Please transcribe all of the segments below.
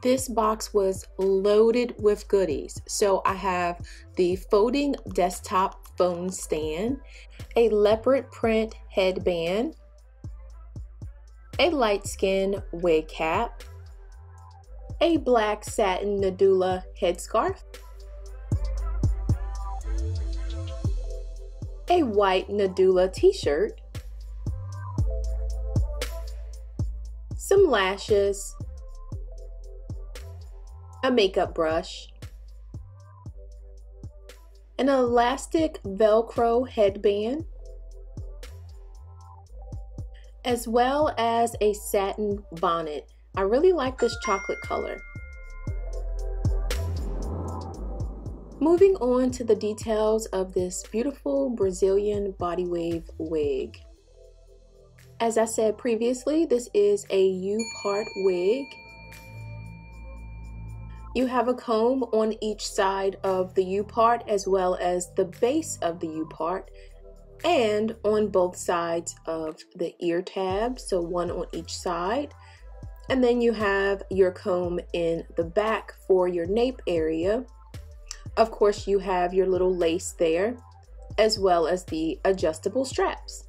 This box was loaded with goodies. So I have the folding desktop phone stand, a leopard print headband, a light skin wig cap, a black satin Nadula headscarf, a white Nadula t-shirt, some lashes, a makeup brush, an elastic Velcro headband, as well as a satin bonnet. I really like this chocolate color. Moving on to the details of this beautiful Brazilian body wave wig. As I said previously, this is a U-part wig. You have a comb on each side of the U-part as well as the base of the U-part, and on both sides of the ear tab, so one on each side. And then you have your comb in the back for your nape area. Of course, you have your little lace there, as well as the adjustable straps.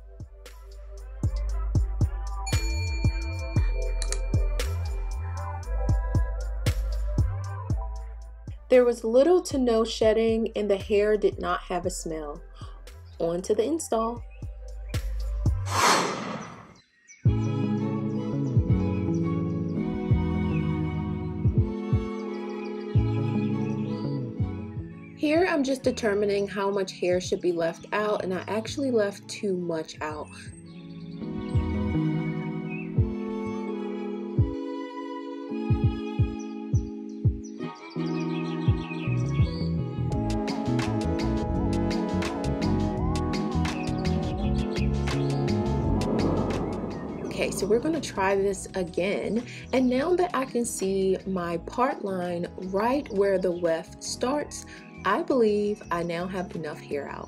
There was little to no shedding and the hair did not have a smell. On to the install. Here I'm just determining how much hair should be left out, and I actually left too much out. Okay, so we're going to try this again, and now that I can see my part line right where the weft starts, I believe I now have enough hair out.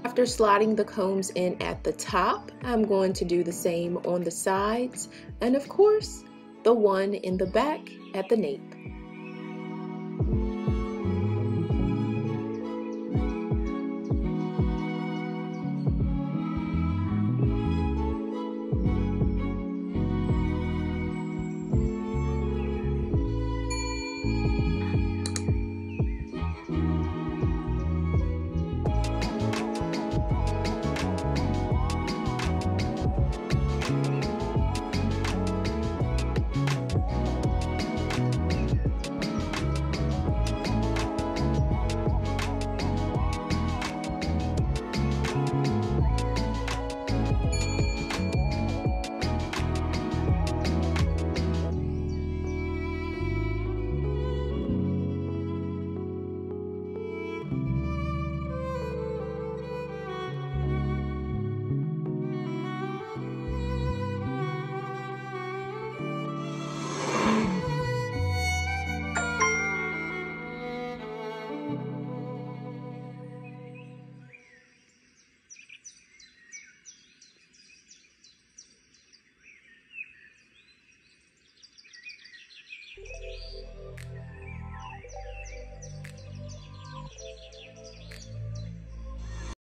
After sliding the combs in at the top, I'm going to do the same on the sides, and of course, the one in the back at the nape.